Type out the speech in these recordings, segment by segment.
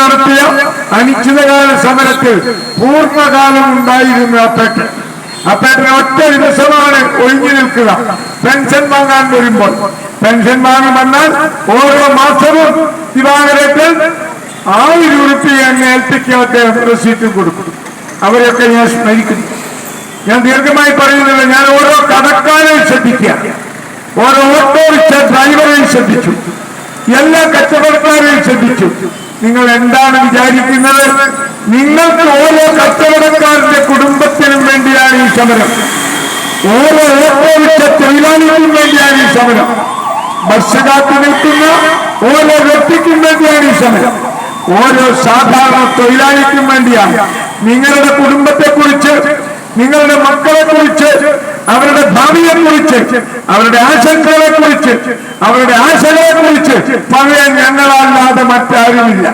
നടത്തിയ അനിശ്ചിതകാല സമരത്തിൽ പൂർണ്ണകാലം ഉണ്ടായിരുന്നു അപ്പേട്ടന് ഒറ്റ ദിവസമാണ് ഒഴിഞ്ഞു നിൽക്കുക. പെൻഷൻ വാങ്ങാൻ വരുമ്പോൾ പെൻഷൻ വാങ്ങി വന്നാൽ ഓരോ മാസവും ദിവാകരത്തിൽ 1000 രൂപ എന്നെ ഏൽപ്പിക്കുക അദ്ദേഹം റെസീറ്റ് കൊടുക്കും. അവരെയൊക്കെ ഞാൻ സ്മരിക്കുന്നു. ഞാൻ ദീർഘമായി പറയുന്നില്ല. ഞാൻ ഓരോ കടക്കാരെയും ശ്രദ്ധിക്കുക, ഓരോ ഓട്ടോറിക്ഷ ഡ്രൈവറെയും ശ്രദ്ധിച്ചു, എല്ലാ കച്ചവടക്കാരെയും ശ്രദ്ധിച്ചു. നിങ്ങൾ എന്താണ് വിചാരിക്കുന്നത്? നിങ്ങൾക്ക് ഓരോ കച്ചവടക്കാരുടെ കുടുംബത്തിനും വേണ്ടിയാണ് ഈ സമരം. ഓരോ ഓട്ടോറിക്ഷ തൊഴിലാളികൾക്കും വേണ്ടിയാണ് ഈ സമരം. ബസ് കാത്തു നിൽക്കുന്ന ഓരോ വ്യക്തിക്കും വേണ്ടിയാണ് ഈ സമരം. ഓരോ സാധാരണ തൊഴിലാളിക്കും വേണ്ടിയാണ്. നിങ്ങളുടെ കുടുംബത്തെക്കുറിച്ച്, നിങ്ങളുടെ മക്കളെക്കുറിച്ച്, അവരുടെ ഭാവിയെക്കുറിച്ച്, അവരുടെ ആശങ്കകളെക്കുറിച്ച്, അവരുടെ ആശകളെക്കുറിച്ച് പറയാൻ ഞങ്ങളല്ലാതെ മറ്റാരുമില്ല.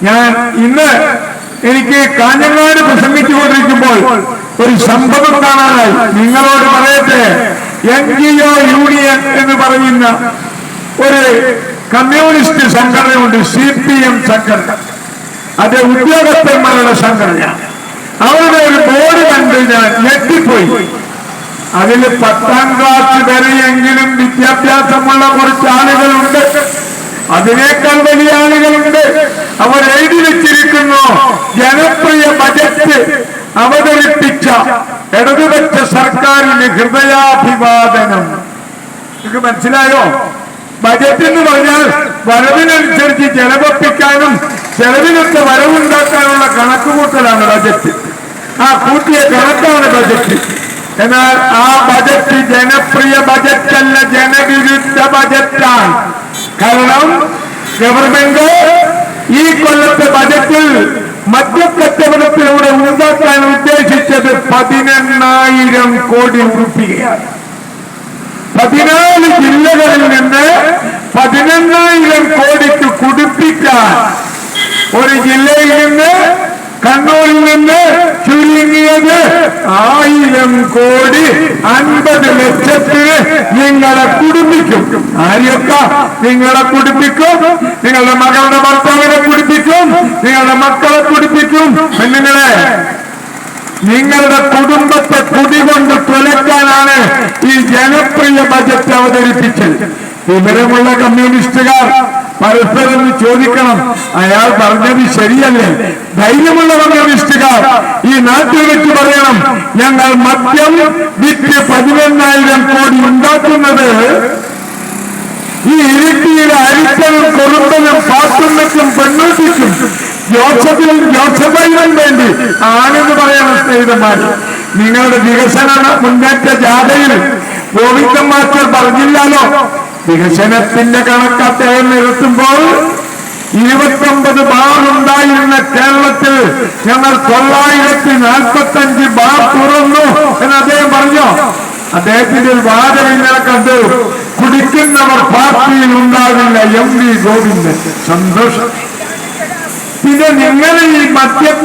ഞാൻ ഇന്ന് എനിക്ക് കാഞ്ഞങ്ങാട് പ്രസംഗിച്ചുകൊണ്ടിരിക്കുമ്പോൾ ഒരു സംഭവം കാണാനായി. നിങ്ങളോട് പറയട്ടെ, NGO യൂണിയൻ എന്ന് പറയുന്ന ഒരു കമ്മ്യൂണിസ്റ്റ് സംഘടനയുണ്ട്, CPM സംഘടന. അത് ഉദ്യോഗസ്ഥന്മാരുടെ സംഘടനയാണ്. അവരുടെ ഒരു ബോർഡ് കണ്ട് ഞാൻ ഞെട്ടിപ്പോയി. അതിൽ 10ാം ക്ലാസ് വരെയെങ്കിലും വിദ്യാഭ്യാസമുള്ള കുറച്ച് ആളുകളുണ്ട്, അതിനേക്കാൾ വലിയ ആളുകളുണ്ട്. അവർ എഴുതി വെച്ചിരിക്കുന്നു, ജനപ്രിയ ബജറ്റ് അവതരിപ്പിച്ച ഇടതുപക്ഷ സർക്കാരിന് ഹൃദയാഭിവാദനം. നിങ്ങൾക്ക് മനസ്സിലായോ? ബജറ്റ് എന്ന് പറഞ്ഞാൽ വരവിനനുസരിച്ച് ചെലവപ്പിക്കാനും ചെലവിനൊക്കെ വരവുണ്ടാക്കാനുള്ള കണക്കുകൂട്ടലാണ് ബജറ്റ്. ആ കൂട്ടിയ കണക്കാണ് ബജറ്റ്. എന്നാൽ ആ ബജറ്റ് ജനപ്രിയ ബജറ്റല്ല, ജനവിരുദ്ധ ബജറ്റാണ്. കാരണം ഗവൺമെന്റ് ഈ കൊല്ലത്തെ ബജറ്റിൽ മദ്യക്കച്ചവടത്തിലൂടെ ഉണ്ടാക്കാൻ ഉദ്ദേശിച്ചത് 11,000 കോടി രൂപയാണ്. 14 ജില്ലകളിൽ നിന്ന് 11,000 കോടിക്ക് കുടിപ്പിക്കാൻ ഒരു ജില്ലയിൽ നിന്ന്, കണ്ണൂരിൽ നിന്ന് ചുരുങ്ങിയത് 1000 കോടി 50 ലക്ഷത്തിന് നിങ്ങളെ കുടിപ്പിക്കും. ആരെയൊക്കെ നിങ്ങളെ കുടിപ്പിക്കും? നിങ്ങളുടെ മകളുടെ ഭർത്താവിനെ കുടിപ്പിക്കും, നിങ്ങളുടെ മക്കളെ കുടിപ്പിക്കും. പെണ്ണുങ്ങളെ, നിങ്ങളുടെ കുടുംബത്തെ കുടികൊണ്ട് തുലയ്ക്കാനാണ് ഈ ജനപ്രിയ ബജറ്റ് അവതരിപ്പിച്ചത്. വിവരമുള്ള കമ്മ്യൂണിസ്റ്റുകാർ പരസ്പരം ചോദിക്കണം, അയാൾ പറഞ്ഞത് ശരിയല്ലേ? ധൈര്യമുള്ള കമ്മ്യൂണിസ്റ്റുകാർ ഈ നാട്ടിൽ വെച്ച് പറയണം, ഞങ്ങൾ മദ്യം വിറ്റ് 11,000 കോടി ഉണ്ടാക്കുന്നത് ഈ ഇരിട്ടിയിലെ അരിക്കലും കുറുമ്പനും പാത്തുമ്മയ്ക്കും പെണ്ണൂട്ടിക്കും ജോസഫൈനും വേണ്ടി ആണെന്ന് പറയണം. സ്നേഹിതന്മാർ, നിങ്ങളുടെ വികസന മുന്നേറ്റ ജാഥയിൽ ഗോവിന്ദൻ മാസ്റ്റർ പറഞ്ഞില്ലല്ലോ, വികസനത്തിന്റെ കണക്ക് അദ്ദേഹം നിരത്തുമ്പോൾ 29 ബാർ ഉണ്ടായിരുന്ന കേരളത്തിൽ ഞങ്ങൾ 945 ബാർ തുറന്നു എന്ന് അദ്ദേഹം പറഞ്ഞു. അദ്ദേഹത്തിന്റെ ഒരു വാദം ഇന്നലെ കണ്ടു, കുടിക്കുന്നവർ പാർട്ടിയിൽ ഉണ്ടാവില്ല, MV ഗോവിന്ദൻ. സന്തോഷം. പിന്നെ നിങ്ങൾ ഈ മദ്യം